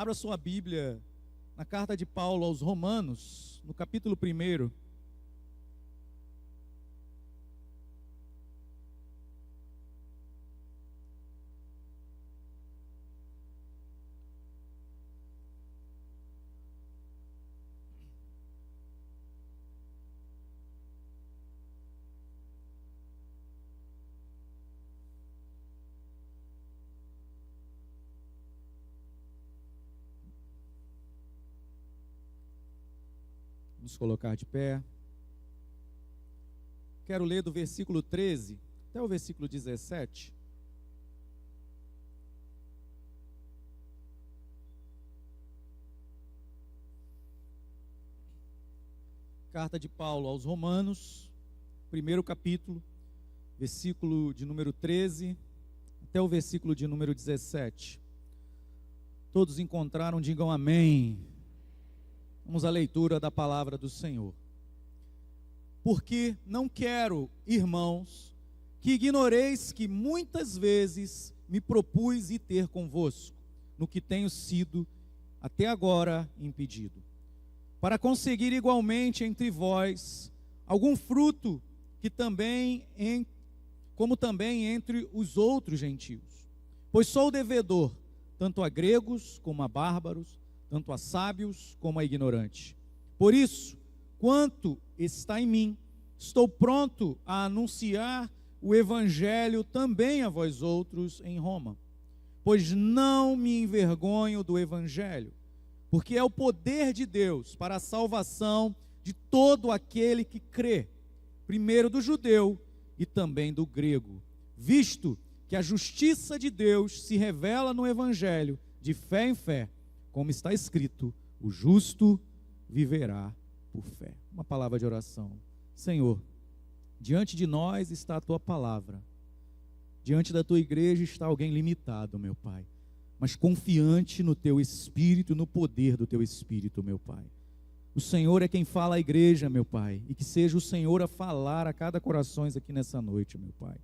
Abra sua Bíblia na carta de Paulo aos Romanos, no capítulo 1. Vamos colocar de pé. Quero ler do versículo 13 até o versículo 17. Carta de Paulo aos Romanos, 1º capítulo, versículo de número 13 até o versículo de número 17. Todos encontraram, digam amém. Vamos à leitura da palavra do Senhor. Porque não quero, irmãos, que ignoreis que muitas vezes me propus ir ter convosco, no que tenho sido até agora impedido, para conseguir igualmente entre vós algum fruto que também, como também entre os outros gentios. Pois sou devedor, tanto a gregos como a bárbaros, tanto a sábios como a ignorantes. Por isso, quanto está em mim, estou pronto a anunciar o evangelho também a vós outros em Roma. Pois não me envergonho do evangelho, porque é o poder de Deus para a salvação de todo aquele que crê, primeiro do judeu e também do grego, visto que a justiça de Deus se revela no evangelho de fé em fé, como está escrito, o justo viverá por fé. Uma palavra de oração. Senhor, diante de nós está a tua palavra. Diante da tua igreja está alguém limitado, meu Pai, mas confiante no teu Espírito, no poder do teu Espírito, meu Pai. O Senhor é quem fala à igreja, meu Pai, e que seja o Senhor a falar a cada coração aqui nessa noite, meu Pai.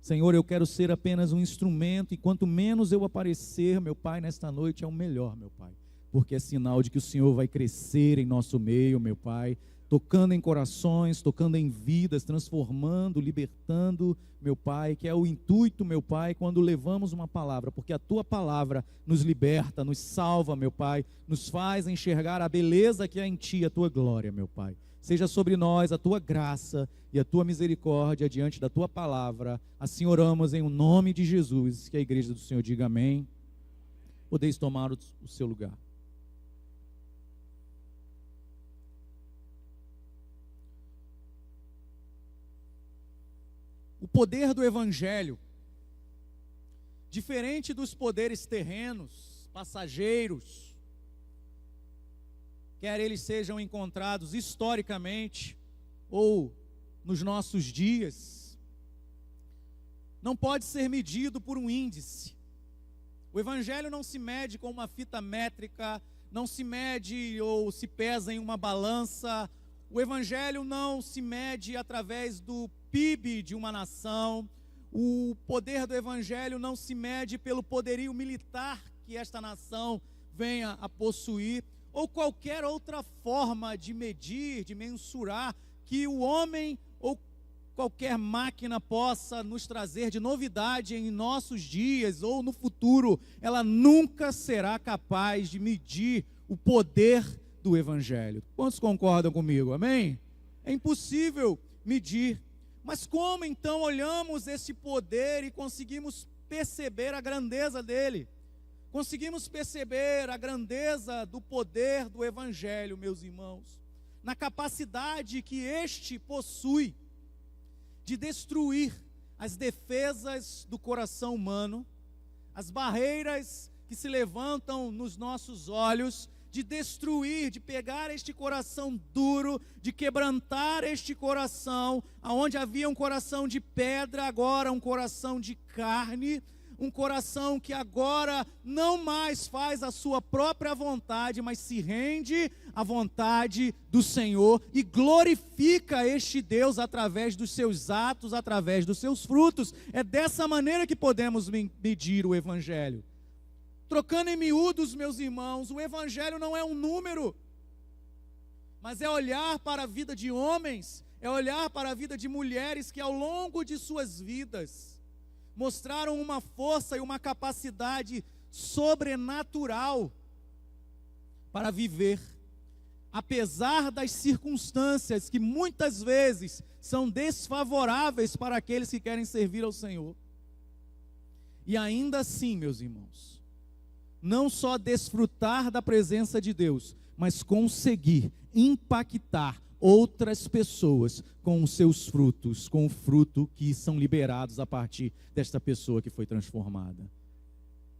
Senhor, eu quero ser apenas um instrumento, e quanto menos eu aparecer, meu Pai, nesta noite é o melhor, meu Pai, porque é sinal de que o Senhor vai crescer em nosso meio, meu Pai, tocando em corações, tocando em vidas, transformando, libertando, meu Pai, que é o intuito, meu Pai, quando levamos uma palavra, porque a tua palavra nos liberta, nos salva, meu Pai, nos faz enxergar a beleza que há em ti, a tua glória, meu Pai. Seja sobre nós a tua graça e a tua misericórdia diante da tua palavra. Assim oramos em o nome de Jesus. Que a igreja do Senhor diga amém. Podeis tomar o seu lugar. O poder do evangelho, diferente dos poderes terrenos, passageiros, quer eles sejam encontrados historicamente ou nos nossos dias, não pode ser medido por um índice. O evangelho não se mede com uma fita métrica, não se mede ou se pesa em uma balança. O evangelho não se mede através do PIB de uma nação. O poder do evangelho não se mede pelo poderio militar que esta nação venha a possuir, ou qualquer outra forma de medir, de mensurar, que o homem ou qualquer máquina possa nos trazer de novidade em nossos dias ou no futuro. Ela nunca será capaz de medir o poder do evangelho. Quantos concordam comigo? Amém? É impossível medir. Mas como então olhamos esse poder e conseguimos perceber a grandeza dele? Conseguimos perceber a grandeza do poder do evangelho, meus irmãos, na capacidade que este possui de destruir as defesas do coração humano, as barreiras que se levantam nos nossos olhos, de destruir, de pegar este coração duro, de quebrantar este coração, aonde havia um coração de pedra, agora um coração de carne, um coração que agora não mais faz a sua própria vontade, mas se rende à vontade do Senhor e glorifica este Deus através dos seus atos, através dos seus frutos. É dessa maneira que podemos medir o evangelho. Trocando em miúdos, meus irmãos, o evangelho não é um número, mas é olhar para a vida de homens, é olhar para a vida de mulheres que ao longo de suas vidas mostraram uma força e uma capacidade sobrenatural para viver, apesar das circunstâncias que muitas vezes são desfavoráveis para aqueles que querem servir ao Senhor. E ainda assim, meus irmãos, não só desfrutar da presença de Deus, mas conseguir impactar outras pessoas com os seus frutos, com o fruto que são liberados a partir desta pessoa que foi transformada.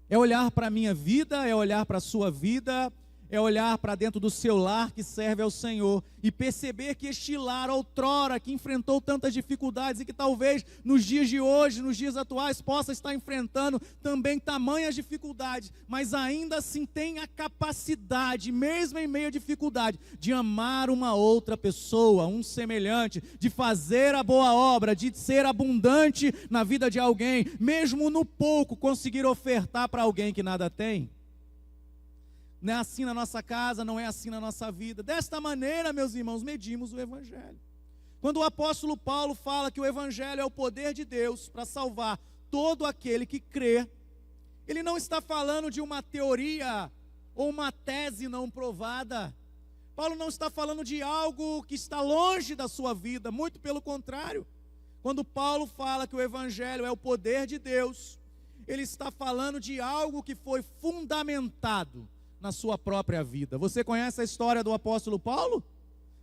É olhar para a minha vida, é olhar para a sua vida, é olhar para dentro do seu lar que serve ao Senhor e perceber que este lar outrora, que enfrentou tantas dificuldades e que talvez nos dias de hoje, nos dias atuais, possa estar enfrentando também tamanhas dificuldades, mas ainda assim tem a capacidade, mesmo em meio à dificuldade, de amar uma outra pessoa, um semelhante, de fazer a boa obra, de ser abundante na vida de alguém, mesmo no pouco conseguir ofertar para alguém que nada tem. Não é assim na nossa casa, não é assim na nossa vida. Desta maneira, meus irmãos, medimos o evangelho. Quando o apóstolo Paulo fala que o evangelho é o poder de Deus para salvar todo aquele que crê, ele não está falando de uma teoria ou uma tese não provada. Paulo não está falando de algo que está longe da sua vida, muito pelo contrário. Quando Paulo fala que o evangelho é o poder de Deus, ele está falando de algo que foi fundamentado na sua própria vida. Você conhece a história do apóstolo Paulo?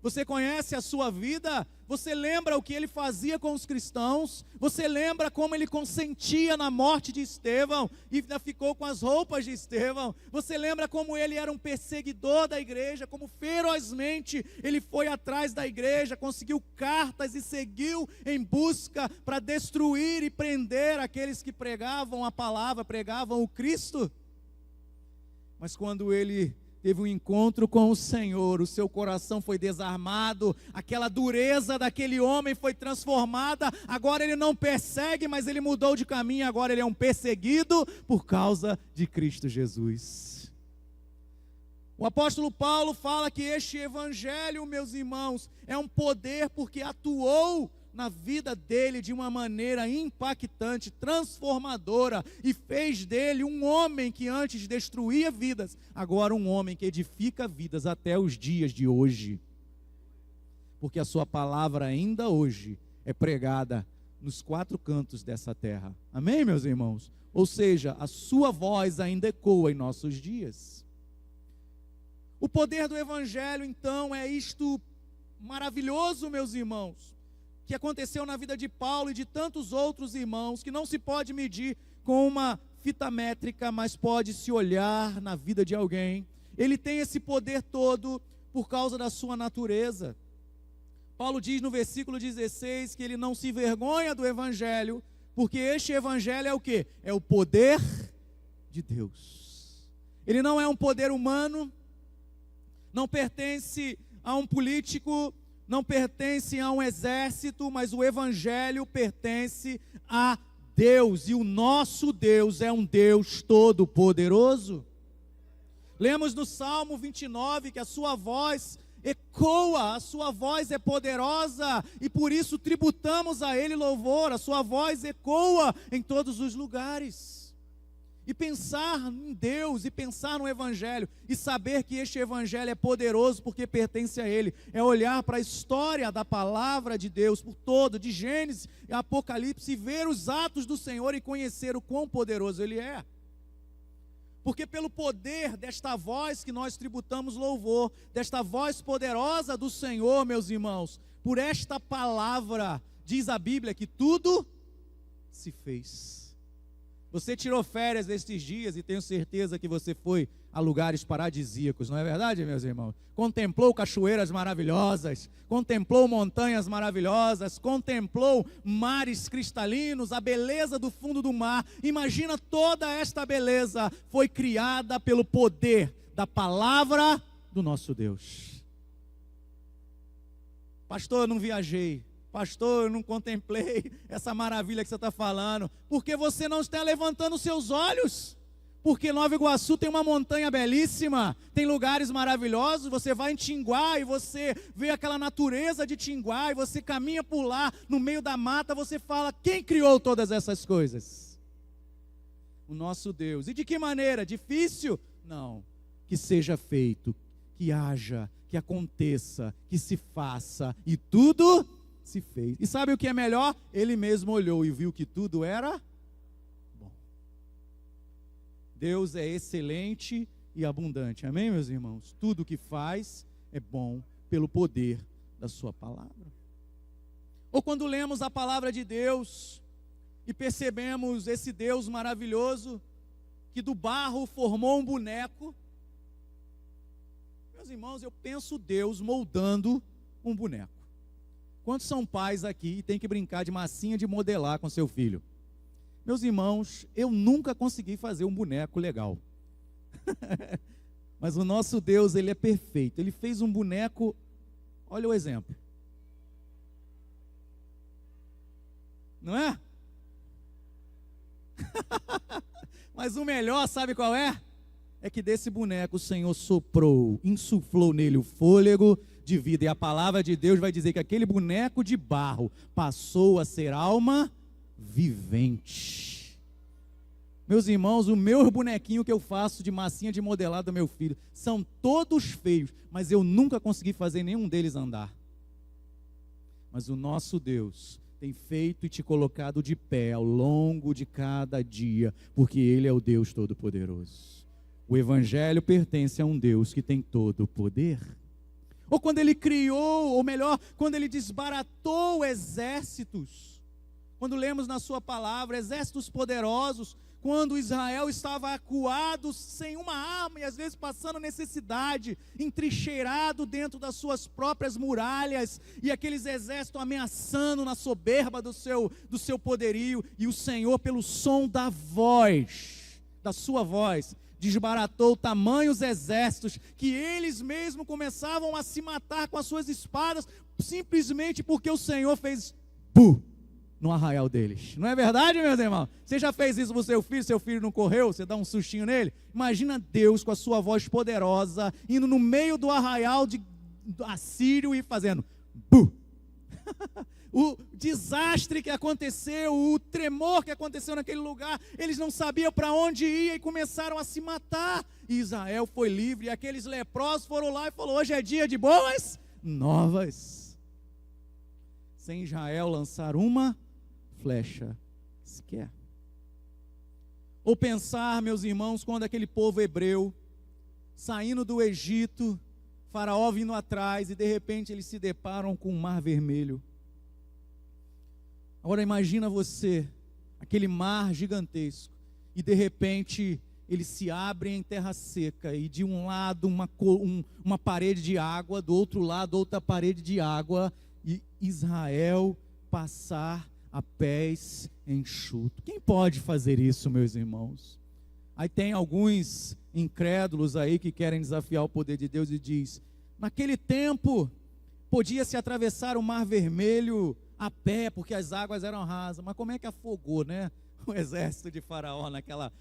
Você conhece a sua vida? Você lembra o que ele fazia com os cristãos? Você lembra como ele consentia na morte de Estevão e ainda ficou com as roupas de Estevão? Você lembra como ele era um perseguidor da igreja, como ferozmente ele foi atrás da igreja, conseguiu cartas e seguiu em busca para destruir e prender aqueles que pregavam a palavra, pregavam o Cristo? Mas quando ele teve um encontro com o Senhor, o seu coração foi desarmado, aquela dureza daquele homem foi transformada, agora ele não persegue, mas ele mudou de caminho, agora ele é um perseguido por causa de Cristo Jesus. O apóstolo Paulo fala que este evangelho, meus irmãos, é um poder porque atuou na vida dele de uma maneira impactante, transformadora, e fez dele um homem que antes destruía vidas, agora um homem que edifica vidas até os dias de hoje, porque a sua palavra ainda hoje é pregada nos quatro cantos dessa terra. Amém, meus irmãos? Ou seja, a sua voz ainda ecoa em nossos dias. O poder do evangelho, então, é isto maravilhoso, meus irmãos, que aconteceu na vida de Paulo e de tantos outros irmãos, que não se pode medir com uma fita métrica, mas pode se olhar na vida de alguém. Ele tem esse poder todo por causa da sua natureza. Paulo diz no versículo 16 que ele não se envergonha do evangelho, porque este evangelho é o quê? É o poder de Deus. Ele não é um poder humano, não pertence a um político, não pertence a um exército, mas o evangelho pertence a Deus, e o nosso Deus é um Deus todo-poderoso. Lemos no Salmo 29 que a sua voz ecoa, a sua voz é poderosa, e por isso tributamos a Ele louvor, a sua voz ecoa em todos os lugares. E pensar em Deus, e pensar no evangelho, e saber que este evangelho é poderoso porque pertence a Ele, é olhar para a história da palavra de Deus, por todo, de Gênesis e Apocalipse, e ver os atos do Senhor e conhecer o quão poderoso Ele é. Porque pelo poder desta voz que nós tributamos louvor, desta voz poderosa do Senhor, meus irmãos, por esta palavra, diz a Bíblia que tudo se fez. Você tirou férias estes dias e tenho certeza que você foi a lugares paradisíacos, não é verdade, meus irmãos? Contemplou cachoeiras maravilhosas, contemplou montanhas maravilhosas, contemplou mares cristalinos, a beleza do fundo do mar. Imagina, toda esta beleza foi criada pelo poder da palavra do nosso Deus. Pastor, eu não viajei. Pastor, eu não contemplei essa maravilha que você está falando, porque você não está levantando seus olhos, porque Nova Iguaçu tem uma montanha belíssima, tem lugares maravilhosos. Você vai em Tinguá e você vê aquela natureza de Tinguá, e você caminha por lá, no meio da mata, você fala: quem criou todas essas coisas? O nosso Deus. E de que maneira? Difícil? Não. Que seja feito, que haja, que aconteça, que se faça, e tudo se fez. E sabe o que é melhor? Ele mesmo olhou e viu que tudo era bom. Deus é excelente e abundante, amém, meus irmãos? Tudo que faz é bom pelo poder da sua palavra. Ou quando lemos a palavra de Deus e percebemos esse Deus maravilhoso, que do barro formou um boneco. Meus irmãos, eu penso Deus moldando um boneco. Quantos são pais aqui e tem que brincar de massinha de modelar com seu filho? Meus irmãos, eu nunca consegui fazer um boneco legal. Mas o nosso Deus, Ele é perfeito. Ele fez um boneco, olha o exemplo. Não é? Mas o melhor, sabe qual é? É que desse boneco o Senhor soprou, insuflou nele o fôlego de vida. E a palavra de Deus vai dizer que aquele boneco de barro passou a ser alma vivente. Meus irmãos, o meu bonequinho que eu faço de massinha de modelar do meu filho, são todos feios, mas eu nunca consegui fazer nenhum deles andar. Mas o nosso Deus tem feito e te colocado de pé ao longo de cada dia, porque Ele é o Deus Todo-Poderoso. O Evangelho pertence a um Deus que tem todo o poder. Ou quando Ele criou, ou melhor, quando Ele desbaratou exércitos. Quando lemos na sua palavra, exércitos poderosos, quando Israel estava acuado, sem uma arma, e às vezes passando necessidade, entrincheirado dentro das suas próprias muralhas, e aqueles exércitos ameaçando na soberba do seu poderio, e o Senhor, pelo som da voz, da sua voz, desbaratou tamanhos exércitos, que eles mesmos começavam a se matar com as suas espadas, simplesmente porque o Senhor fez bu no arraial deles. Não é verdade, meus irmãos? Você já fez isso com seu filho não correu, você dá um sustinho nele? Imagina Deus com a sua voz poderosa, indo no meio do arraial de assírio e fazendo bu. O desastre que aconteceu, o tremor que aconteceu naquele lugar, eles não sabiam para onde ir e começaram a se matar. E Israel foi livre, e aqueles leprosos foram lá e falaram: hoje é dia de boas novas. Sem Israel lançar uma flecha sequer. Ou pensar, meus irmãos, quando aquele povo hebreu, saindo do Egito, Faraó vindo atrás, e de repente eles se deparam com o Mar Vermelho. Agora imagina você, aquele mar gigantesco, e de repente ele se abre em terra seca, e de um lado uma parede de água, do outro lado outra parede de água, e Israel passar a pés enxutos. Quem pode fazer isso, meus irmãos? Aí tem alguns incrédulos aí que querem desafiar o poder de Deus e diz: naquele tempo podia-se atravessar o Mar Vermelho a pé, porque as águas eram rasas. Mas como é que afogou, né, o exército de Faraó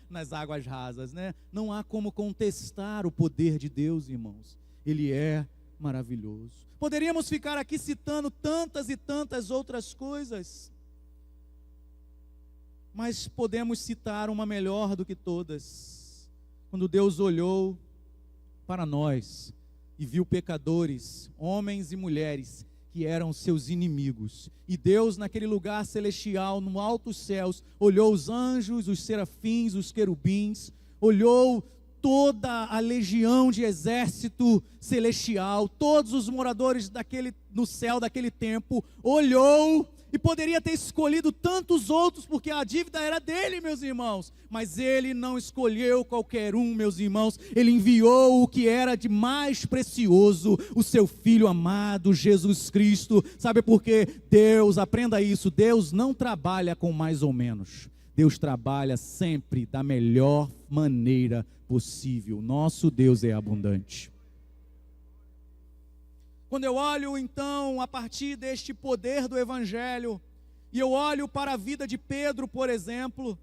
nas águas rasas, né? Não há como contestar o poder de Deus, irmãos. Ele é maravilhoso. Poderíamos ficar aqui citando tantas e tantas outras coisas, mas podemos citar uma melhor do que todas. Quando Deus olhou para nós e viu pecadores, homens e mulheres, que eram seus inimigos, e Deus naquele lugar celestial, no altos céus, olhou os anjos, os serafins, os querubins, olhou toda a legião de exército celestial, todos os moradores no céu daquele tempo, olhou, e poderia ter escolhido tantos outros, porque a dívida era dele, meus irmãos, mas ele não escolheu qualquer um, meus irmãos. Ele enviou o que era de mais precioso, o seu Filho amado, Jesus Cristo. Sabe por quê? Deus, aprenda isso, Deus não trabalha com mais ou menos, Deus trabalha sempre da melhor maneira possível. Nosso Deus é abundante. Quando eu olho então a partir deste poder do Evangelho, e eu olho para a vida de Pedro, por exemplo,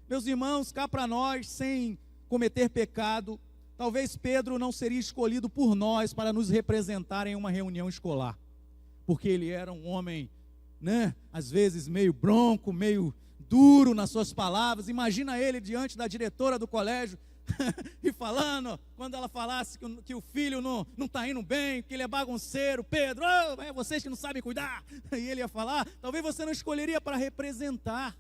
meus irmãos, cá para nós, sem cometer pecado, talvez Pedro não seria escolhido por nós para nos representar em uma reunião escolar, porque ele era um homem, às vezes meio bronco, meio duro nas suas palavras. Imagina ele diante da diretora do colégio e falando, quando ela falasse que o filho não está indo bem, que ele é bagunceiro: Pedro, é vocês que não sabem cuidar. E ele ia falar, talvez você não escolheria para representar.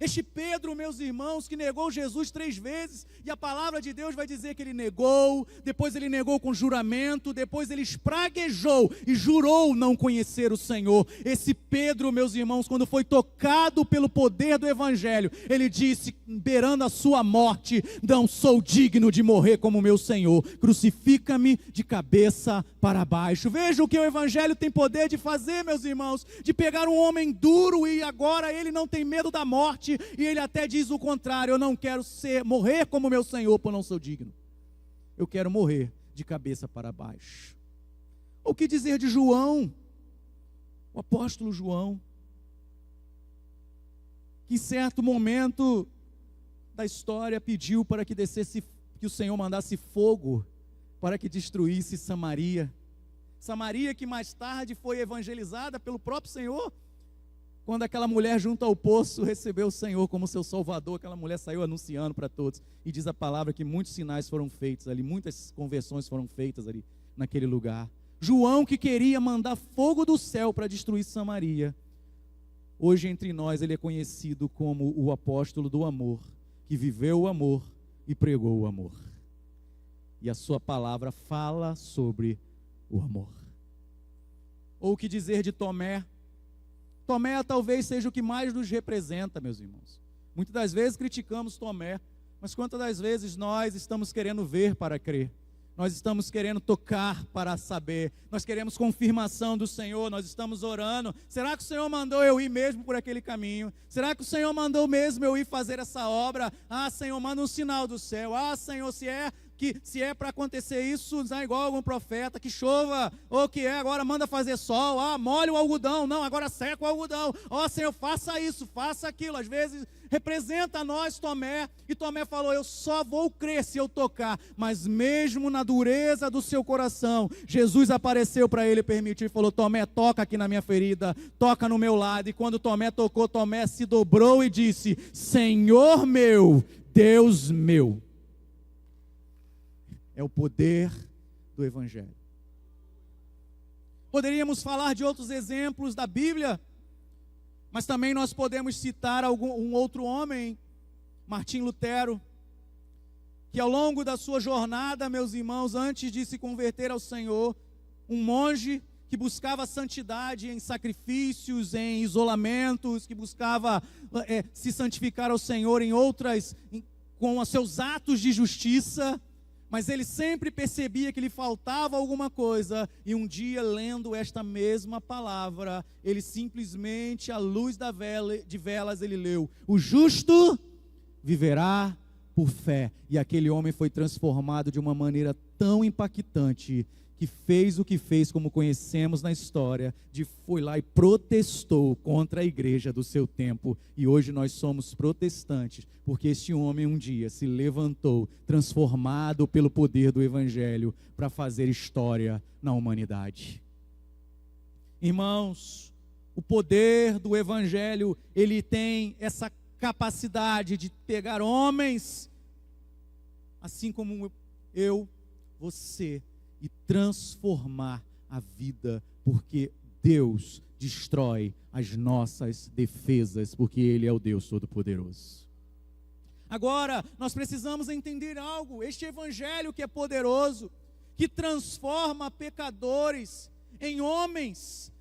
Este Pedro, meus irmãos, que negou Jesus 3 vezes, e a palavra de Deus vai dizer que ele negou, depois ele negou com juramento, depois ele espraguejou e jurou não conhecer o Senhor. Esse Pedro, meus irmãos, quando foi tocado pelo poder do Evangelho, ele disse, beirando a sua morte: não sou digno de morrer como meu Senhor, crucifica-me de cabeça para baixo. Veja o que o Evangelho tem poder de fazer, meus irmãos, de pegar um homem duro e agora ele não tem medo da morte, e ele até diz o contrário: eu não quero morrer como meu Senhor, pois não sou digno. Eu quero morrer de cabeça para baixo. O que dizer de João, o apóstolo João, que em certo momento da história pediu para que que o Senhor mandasse fogo para que destruísse Samaria. Samaria que mais tarde foi evangelizada pelo próprio Senhor. Quando aquela mulher junto ao poço recebeu o Senhor como seu Salvador, aquela mulher saiu anunciando para todos. E diz a palavra que muitos sinais foram feitos ali, muitas conversões foram feitas ali naquele lugar. João, que queria mandar fogo do céu para destruir Samaria, hoje entre nós ele é conhecido como o apóstolo do amor, que viveu o amor e pregou o amor. E a sua palavra fala sobre o amor. Ou o que dizer de Tomé? Tomé talvez seja o que mais nos representa, meus irmãos. Muitas das vezes criticamos Tomé, mas quantas das vezes nós estamos querendo ver para crer? Nós estamos querendo tocar para saber, nós queremos confirmação do Senhor, nós estamos orando: será que o Senhor mandou eu ir mesmo por aquele caminho? Será que o Senhor mandou mesmo eu ir fazer essa obra? Ah, Senhor, manda um sinal do céu. Ah, Senhor, se é para acontecer isso, igual algum profeta, que chova, ou que agora manda fazer sol. Ah, molha o algodão, não, agora seca o algodão. Ó, Senhor, faça isso, faça aquilo. Às vezes representa a nós Tomé, e Tomé falou: eu só vou crer se eu tocar. Mas mesmo na dureza do seu coração, Jesus apareceu para ele, permitiu e falou: Tomé, toca aqui na minha ferida, toca no meu lado. E quando Tomé tocou, Tomé se dobrou e disse: Senhor meu, Deus meu. É o poder do Evangelho. Poderíamos falar de outros exemplos da Bíblia, mas também nós podemos citar um outro homem, Martim Lutero, que ao longo da sua jornada, meus irmãos, antes de se converter ao Senhor, um monge que buscava santidade em sacrifícios, em isolamentos, que buscava se santificar ao Senhor com os seus atos de justiça, mas ele sempre percebia que lhe faltava alguma coisa, e um dia, lendo esta mesma palavra, ele simplesmente, à luz de velas, ele leu: o justo viverá por fé. E aquele homem foi transformado de uma maneira tão impactante, que fez o que fez, como conhecemos na história, foi lá e protestou contra a igreja do seu tempo. E hoje nós somos protestantes, porque este homem um dia se levantou, transformado pelo poder do Evangelho, para fazer história na humanidade. Irmãos, o poder do Evangelho, ele tem essa capacidade de pegar homens, assim como eu, você, e transformar a vida, porque Deus destrói as nossas defesas, porque Ele é o Deus Todo-Poderoso. Agora, nós precisamos entender algo: este Evangelho que é poderoso, que transforma pecadores em homens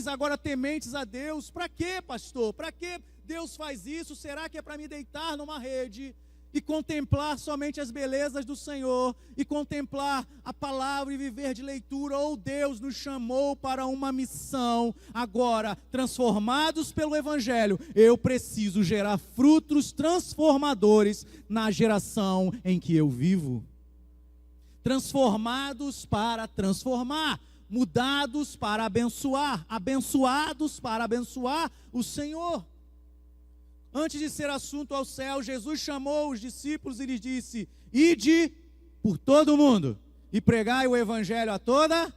agora tementes a Deus. Para quê, pastor? Para que Deus faz isso? Será que é para me deitar numa rede e contemplar somente as belezas do Senhor, e contemplar a palavra e viver de leitura? Ou Deus nos chamou para uma missão? Agora, transformados pelo Evangelho, eu preciso gerar frutos transformadores na geração em que eu vivo. Transformados para transformar, mudados para abençoar, abençoados para abençoar o Senhor. antes de ser assunto ao céu, Jesus chamou os discípulos e lhes disse: ide por todo o mundo e pregai o evangelho a toda.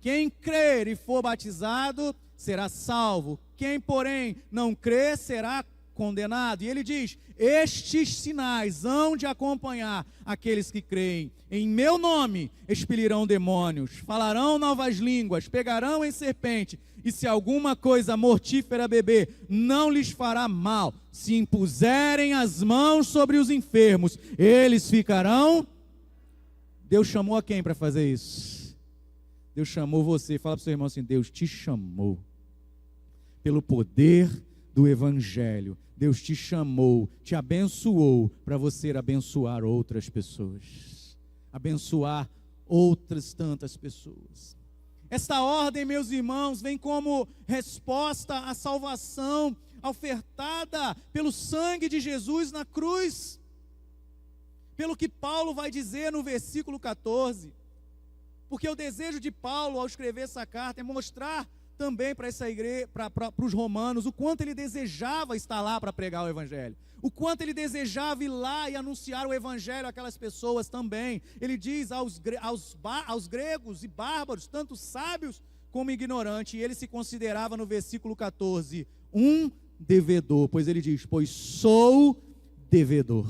Quem crer e for batizado será salvo. Quem, porém, não crer será condenado. E ele diz: estes sinais hão de acompanhar aqueles que creem. Em meu nome expelirão demônios, falarão novas línguas, pegarão em serpente, e se alguma coisa mortífera beber, não lhes fará mal. Se impuserem as mãos sobre os enfermos, eles ficarão. Deus chamou a quem para fazer isso? Deus chamou você. Fala para o seu irmão assim: Deus te chamou pelo poder do evangelho. Deus te chamou, te abençoou para você abençoar outras pessoas, abençoar outras tantas pessoas. Esta ordem, meus irmãos, vem como resposta à salvação ofertada pelo sangue de Jesus na cruz. Pelo que Paulo vai dizer no versículo 14. Porque o desejo de Paulo ao escrever essa carta é mostrar também para essa igreja, para os romanos, o quanto ele desejava estar lá para pregar o evangelho, o quanto ele desejava ir lá e anunciar o evangelho àquelas pessoas também. Ele diz aos gregos e bárbaros, tanto sábios como ignorantes, e ele se considerava no versículo 14 um devedor, pois ele diz: pois sou devedor.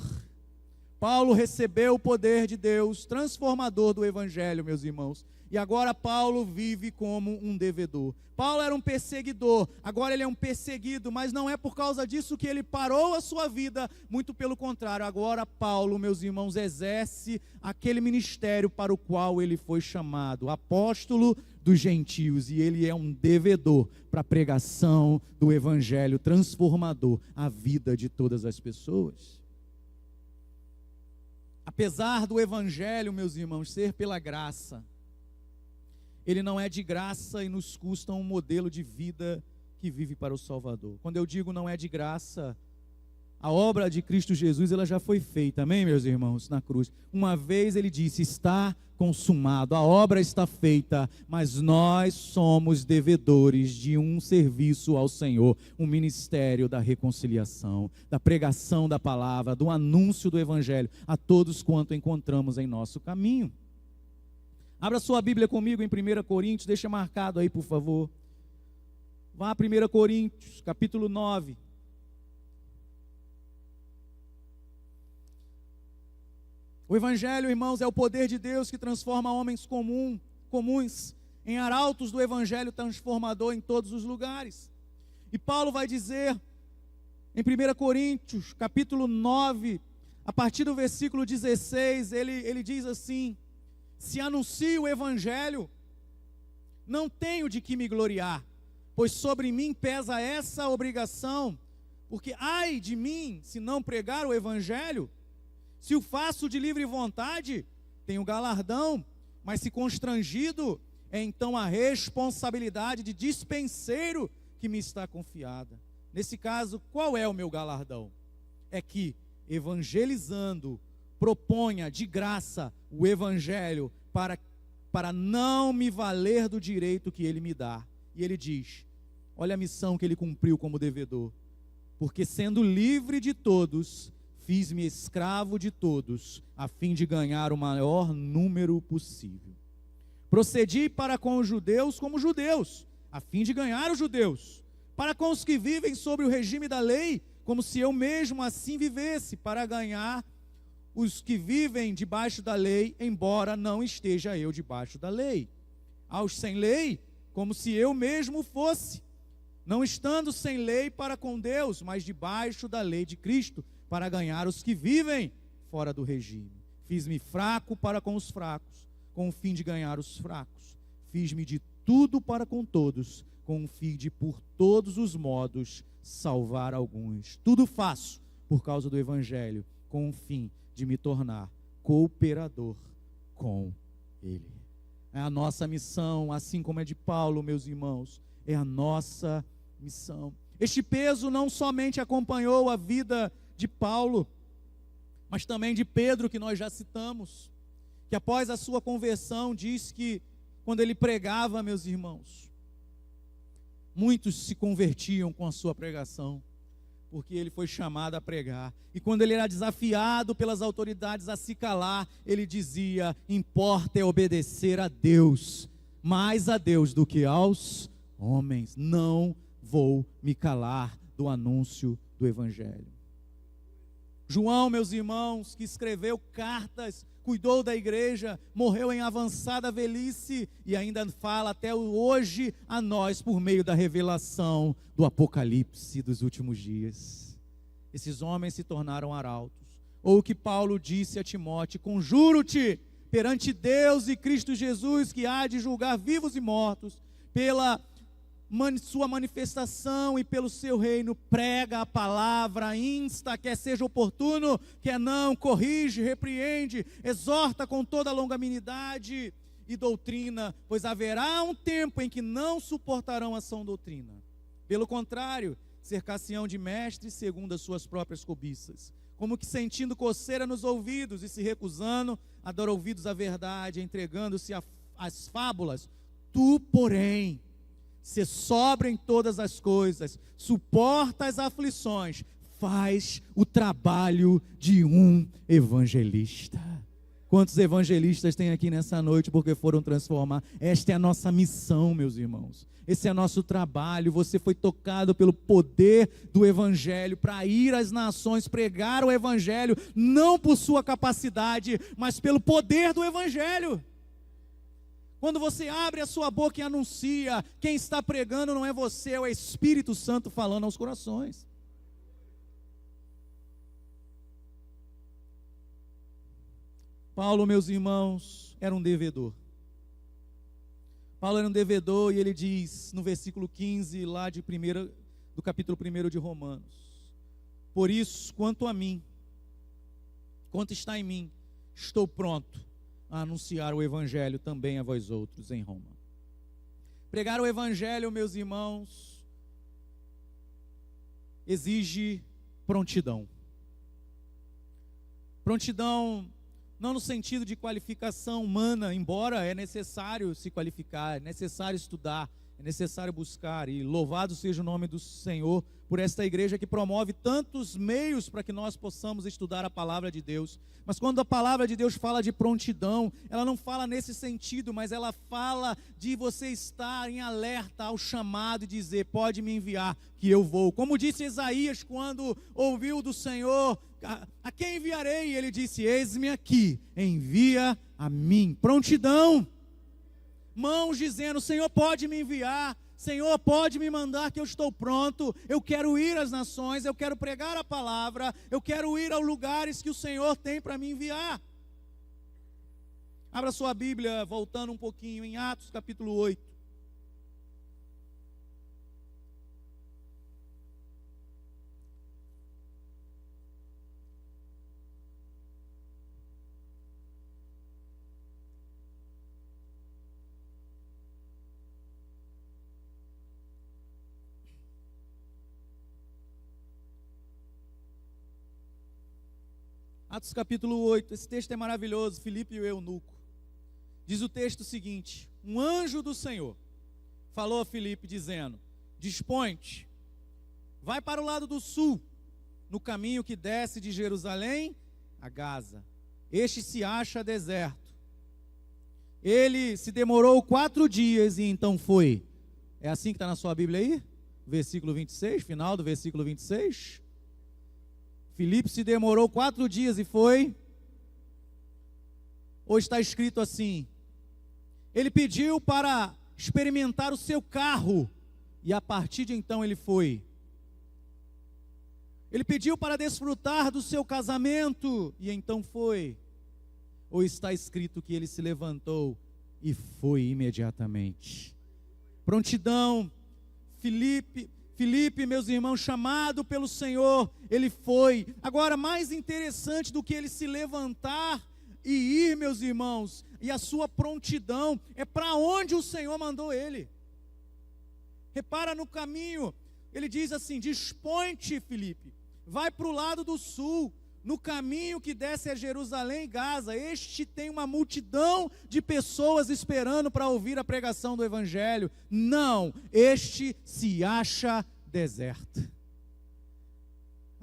Paulo recebeu o poder de Deus transformador do evangelho, meus irmãos, e agora Paulo vive como um devedor. Paulo era um perseguidor, agora ele é um perseguido, mas não é por causa disso que ele parou a sua vida, muito pelo contrário. Agora Paulo, meus irmãos, exerce aquele ministério para o qual ele foi chamado, apóstolo dos gentios, e ele é um devedor para a pregação do evangelho transformador à vida de todas as pessoas. Apesar do evangelho, meus irmãos, ser pela graça, ele não é de graça e nos custa um modelo de vida que vive para o Salvador. Quando eu digo não é de graça, a obra de Cristo Jesus, ela já foi feita, amém, meus irmãos, na cruz. Uma vez ele disse: está consumado, a obra está feita, mas nós somos devedores de um serviço ao Senhor, um ministério da reconciliação, da pregação da palavra, do anúncio do evangelho a todos quanto encontramos em nosso caminho. Abra sua Bíblia comigo em 1 Coríntios, deixa marcado aí, por favor. Vá a 1 Coríntios, capítulo 9. O evangelho, irmãos, é o poder de Deus que transforma homens comuns em arautos do evangelho transformador em todos os lugares. E Paulo vai dizer em 1 Coríntios, capítulo 9, a partir do versículo 16, ele diz assim: se anuncio o evangelho, não tenho de que me gloriar, pois sobre mim pesa essa obrigação, porque ai de mim se não pregar o evangelho. Se o faço de livre vontade, tenho galardão, mas se constrangido, é então a responsabilidade de dispenseiro que me está confiada. Nesse caso, qual é o meu galardão? É que, evangelizando, proponha de graça o evangelho para não me valer do direito que ele me dá. E ele diz: olha a missão que ele cumpriu como devedor. Porque sendo livre de todos, fiz-me escravo de todos, a fim de ganhar o maior número possível. Procedi para com os judeus como judeus, a fim de ganhar os judeus. Para com os que vivem sobre o regime da lei, como se eu mesmo assim vivesse, para ganhar os que vivem debaixo da lei, embora não esteja eu debaixo da lei. Aos sem lei, como se eu mesmo fosse, não estando sem lei para com Deus, mas debaixo da lei de Cristo, para ganhar os que vivem fora do regime. Fiz-me fraco para com os fracos, com o fim de ganhar os fracos. Fiz-me de tudo para com todos, com o fim de, por todos os modos, salvar alguns. Tudo faço por causa do evangelho, com o fim de me tornar cooperador com ele. É a nossa missão, assim como é de Paulo, meus irmãos, é a nossa missão. Este peso não somente acompanhou a vida de Paulo, mas também de Pedro, que nós já citamos, que após a sua conversão, diz que quando ele pregava, meus irmãos, muitos se convertiam com a sua pregação, porque ele foi chamado a pregar. E quando ele era desafiado pelas autoridades a se calar, ele dizia: importa é obedecer a Deus, mais a Deus do que aos homens. Não vou me calar do anúncio do Evangelho. João, meus irmãos, que escreveu cartas, cuidou da igreja, morreu em avançada velhice e ainda fala até hoje a nós por meio da revelação do Apocalipse dos últimos dias. Esses homens se tornaram arautos. Ou o que Paulo disse a Timóteo: conjuro-te perante Deus e Cristo Jesus, que há de julgar vivos e mortos, pela sua manifestação e pelo seu reino, prega a palavra, insta, quer seja oportuno, quer não, corrige, repreende, exorta com toda longanimidade e doutrina, pois haverá um tempo em que não suportarão a sã doutrina. Pelo contrário, cercar-se-ão de mestres segundo as suas próprias cobiças, como que sentindo coceira nos ouvidos e se recusando a dar ouvidos à verdade, entregando-se às fábulas. Tu, porém, se sobra em todas as coisas, suporta as aflições, faz o trabalho de um evangelista. Quantos evangelistas tem aqui nessa noite porque foram transformados? Esta é a nossa missão, meus irmãos. Esse é nosso trabalho. Você foi tocado pelo poder do Evangelho para ir às nações, pregar o Evangelho, não por sua capacidade, mas pelo poder do Evangelho. Quando você abre a sua boca e anuncia, quem está pregando não é você, é o Espírito Santo falando aos corações. Paulo, meus irmãos, era um devedor. Paulo era um devedor e ele diz no versículo 15 lá do capítulo 1 de Romanos: por isso, quanto a mim, quanto está em mim, estou pronto a anunciar o Evangelho também a vós outros em Roma. Pregar o Evangelho, meus irmãos, exige prontidão. Prontidão não no sentido de qualificação humana, embora é necessário se qualificar, é necessário estudar, é necessário buscar, e louvado seja o nome do Senhor por esta igreja que promove tantos meios para que nós possamos estudar a palavra de Deus. Mas quando a palavra de Deus fala de prontidão, ela não fala nesse sentido, mas ela fala de você estar em alerta ao chamado e dizer: pode me enviar que eu vou. Como disse Isaías quando ouviu do Senhor: a quem enviarei? E ele disse: eis-me aqui, envia a mim. Prontidão. Mãos dizendo: Senhor, pode me enviar, Senhor, pode me mandar, que eu estou pronto, eu quero ir às nações, eu quero pregar a palavra, eu quero ir aos lugares que o Senhor tem para me enviar. Abra sua Bíblia, voltando um pouquinho, em Atos capítulo 8. Atos capítulo 8, esse texto é maravilhoso, Filipe e o eunuco. Diz o texto o seguinte: um anjo do Senhor falou a Filipe dizendo: dispõe-te, vai para o lado do sul, no caminho que desce de Jerusalém a Gaza. Este se acha deserto. Ele se demorou 4 dias e então foi. É assim que está na sua Bíblia aí? Versículo 26, final do versículo 26. Filipe se demorou 4 dias e foi. Ou está escrito assim: ele pediu para experimentar o seu carro, e a partir de então ele foi. Ele pediu para desfrutar do seu casamento, e então foi. Ou está escrito que ele se levantou e foi imediatamente. Prontidão. Filipe, meus irmãos, chamado pelo Senhor, ele foi. Agora, mais interessante do que ele se levantar e ir, meus irmãos, e a sua prontidão, é para onde o Senhor mandou ele. Repara no caminho, ele diz assim: dispõe-te, Filipe, vai para o lado do sul, no caminho que desce a Jerusalém e Gaza. Este tem uma multidão de pessoas esperando para ouvir a pregação do Evangelho. Não, este se acha deserto.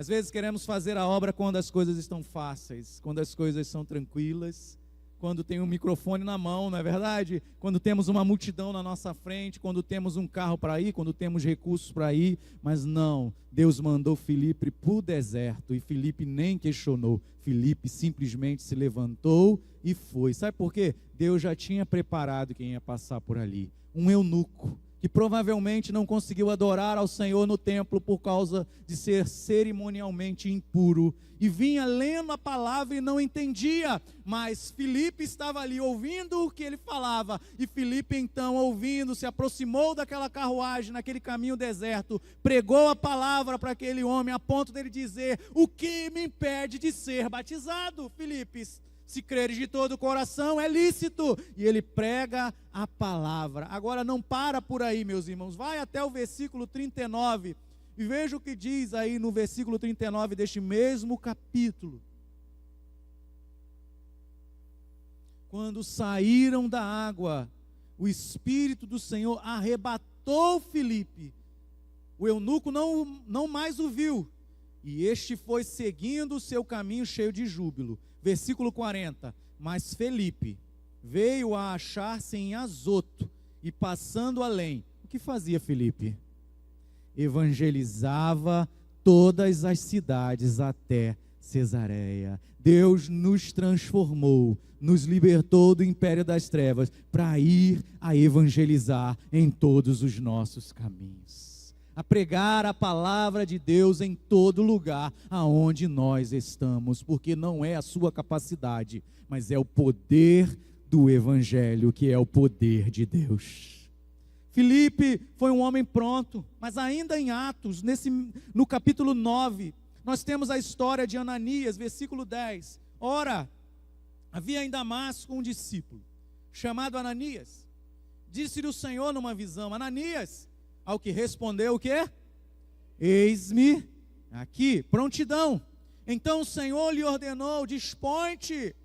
Às vezes queremos fazer a obra quando as coisas estão fáceis, quando as coisas são tranquilas, quando tem um microfone na mão, não é verdade? Quando temos uma multidão na nossa frente, quando temos um carro para ir, quando temos recursos para ir, mas não, Deus mandou Filipe para o deserto, e Filipe nem questionou, Filipe simplesmente se levantou e foi. Sabe por quê? Deus já tinha preparado quem ia passar por ali, um eunuco, que provavelmente não conseguiu adorar ao Senhor no templo por causa de ser cerimonialmente impuro, e vinha lendo a palavra e não entendia, mas Filipe estava ali ouvindo o que ele falava, e Filipe então ouvindo, se aproximou daquela carruagem, naquele caminho deserto, pregou a palavra para aquele homem, a ponto dele dizer: o que me impede de ser batizado, Filipe? Se creres de todo o coração, é lícito. E ele prega a palavra. Agora não para por aí, meus irmãos. Vai até o versículo 39. E veja o que diz aí no versículo 39 deste mesmo capítulo. Quando saíram da água, o Espírito do Senhor arrebatou Filipe. O eunuco não mais o viu. E este foi seguindo o seu caminho cheio de júbilo. Versículo 40, mas Felipe veio a achar-se em Azoto, e passando além, o que fazia Felipe? Evangelizava todas as cidades até Cesareia. Deus nos transformou, nos libertou do império das trevas, para ir a evangelizar em todos os nossos caminhos, a pregar a palavra de Deus em todo lugar aonde nós estamos, porque não é a sua capacidade, mas é o poder do Evangelho, que é o poder de Deus. Filipe foi um homem pronto, mas ainda em Atos, no capítulo 9, nós temos a história de Ananias, versículo 10. Ora, havia em Damasco um discípulo, chamado Ananias. Disse-lhe o Senhor numa visão: Ananias. Ao que respondeu o quê? Eis-me aqui, prontidão. Então o Senhor lhe ordenou: dispõe-te,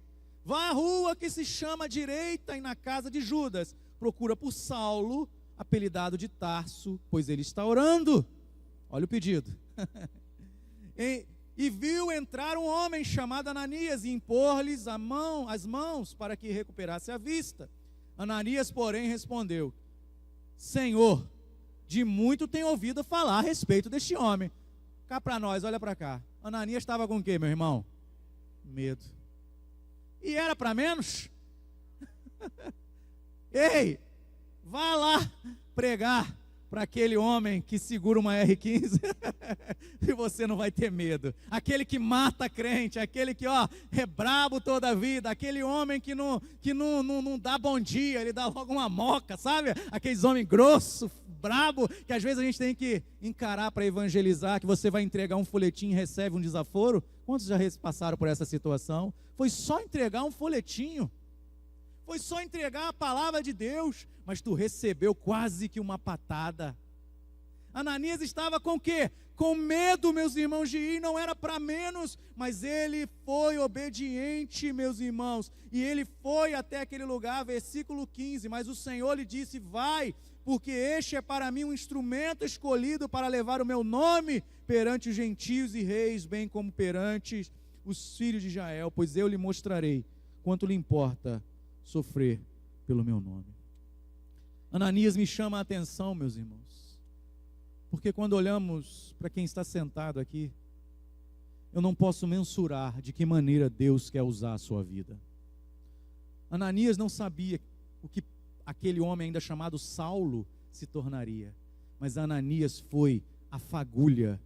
vá à rua que se chama direita e na casa de Judas, procura por Saulo, apelidado de Tarso, pois ele está orando. Olha o pedido. E viu entrar um homem chamado Ananias e impor-lhes as mãos para que recuperasse a vista. Ananias, porém, respondeu: Senhor, de muito tenho ouvido falar a respeito deste homem. Cá para nós, olha para cá. Ananias estava com o quê, meu irmão? Medo. E era para menos? Ei, vá lá pregar para aquele homem que segura uma R15 e você não vai ter medo. Aquele que mata crente, aquele que é brabo toda a vida, aquele homem que não dá bom dia, ele dá logo uma moca, sabe? Aqueles homens grossos, brabo, que às vezes a gente tem que encarar para evangelizar, que você vai entregar um folhetim e recebe um desaforo. Quantos já passaram por essa situação? Foi só entregar um folhetinho, foi só entregar a palavra de Deus, mas tu recebeu quase que uma patada. Ananias estava com o quê? Com medo, meus irmãos, de ir, não era para menos, mas ele foi obediente, meus irmãos, e ele foi até aquele lugar, versículo 15, mas o Senhor lhe disse: vai, porque este é para mim um instrumento escolhido para levar o meu nome perante os gentios e reis, bem como perante os filhos de Israel, pois eu lhe mostrarei quanto lhe importa sofrer pelo meu nome. Ananias me chama a atenção, meus irmãos, porque quando olhamos para quem está sentado aqui, eu não posso mensurar de que maneira Deus quer usar a sua vida. Ananias não sabia o que aquele homem ainda chamado Saulo se tornaria, mas Ananias foi a fagulha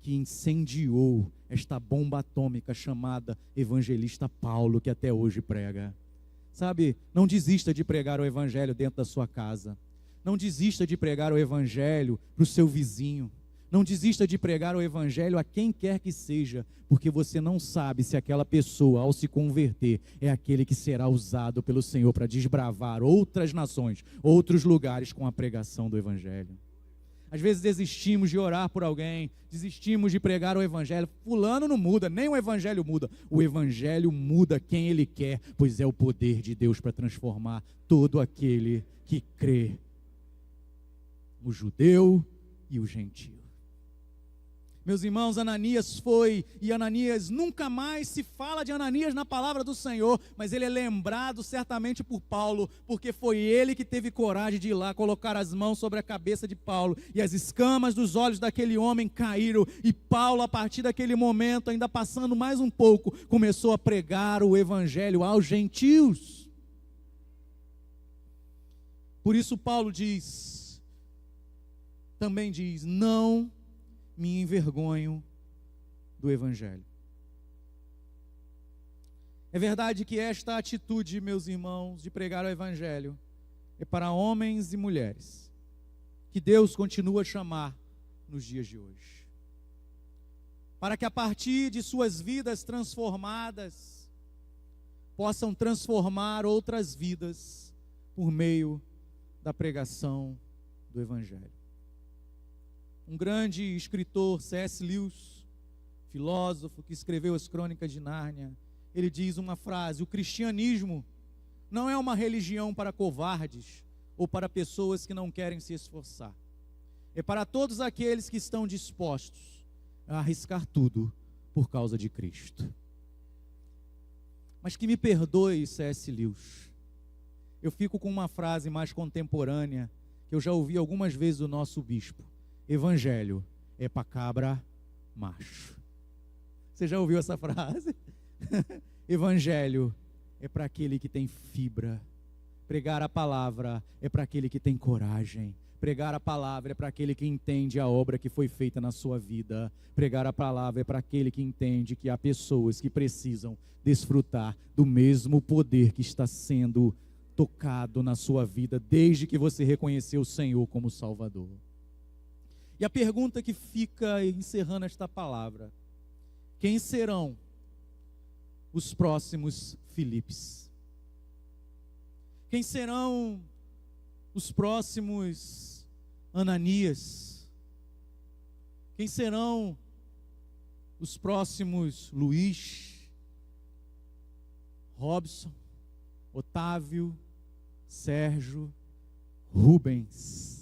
que incendiou esta bomba atômica chamada evangelista Paulo, que até hoje prega. Sabe, não desista de pregar o evangelho dentro da sua casa, não desista de pregar o evangelho para o seu vizinho, não desista de pregar o evangelho a quem quer que seja, porque você não sabe se aquela pessoa, ao se converter, é aquele que será usado pelo Senhor para desbravar outras nações, outros lugares com a pregação do evangelho. Às vezes desistimos de orar por alguém, desistimos de pregar o evangelho. Fulano não muda, nem o evangelho muda. O evangelho muda quem ele quer, pois é o poder de Deus para transformar todo aquele que crê, o judeu e o gentio. Meus irmãos, Ananias foi, e Ananias, nunca mais se fala de Ananias na palavra do Senhor, mas ele é lembrado certamente por Paulo, porque foi ele que teve coragem de ir lá colocar as mãos sobre a cabeça de Paulo, e as escamas dos olhos daquele homem caíram, e Paulo, a partir daquele momento, ainda passando mais um pouco, começou a pregar o evangelho aos gentios. Por isso Paulo também diz, não me envergonho do evangelho. É verdade que esta atitude, meus irmãos, de pregar o evangelho, é para homens e mulheres, que Deus continua a chamar nos dias de hoje. Para que a partir de suas vidas transformadas, possam transformar outras vidas por meio da pregação do evangelho. Um grande escritor, C.S. Lewis, filósofo que escreveu as Crônicas de Nárnia, ele diz uma frase: o cristianismo não é uma religião para covardes ou para pessoas que não querem se esforçar. É para todos aqueles que estão dispostos a arriscar tudo por causa de Cristo. Mas que me perdoe, C.S. Lewis, eu fico com uma frase mais contemporânea, que eu já ouvi algumas vezes do nosso bispo: evangelho é para cabra macho. Você já ouviu essa frase? Evangelho é para aquele que tem fibra. Pregar a palavra é para aquele que tem coragem. Pregar a palavra é para aquele que entende a obra que foi feita na sua vida. Pregar a palavra é para aquele que entende que há pessoas que precisam desfrutar do mesmo poder que está sendo tocado na sua vida desde que você reconheceu o Senhor como Salvador. E a pergunta que fica encerrando esta palavra: quem serão os próximos Filipes? Quem serão os próximos Ananias? Quem serão os próximos Luiz, Robson, Otávio, Sérgio, Rubens?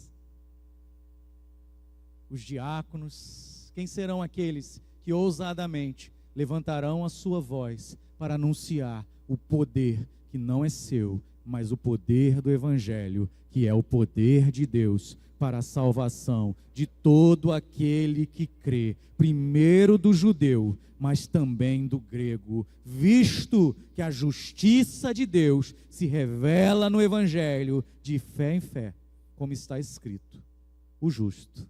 Os diáconos? Quem serão aqueles que ousadamente levantarão a sua voz para anunciar o poder que não é seu, mas o poder do evangelho, que é o poder de Deus para a salvação de todo aquele que crê, primeiro do judeu, mas também do grego, visto que a justiça de Deus se revela no evangelho de fé em fé, como está escrito: o justo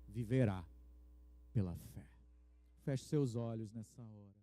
viverá pela fé. Feche seus olhos nessa hora.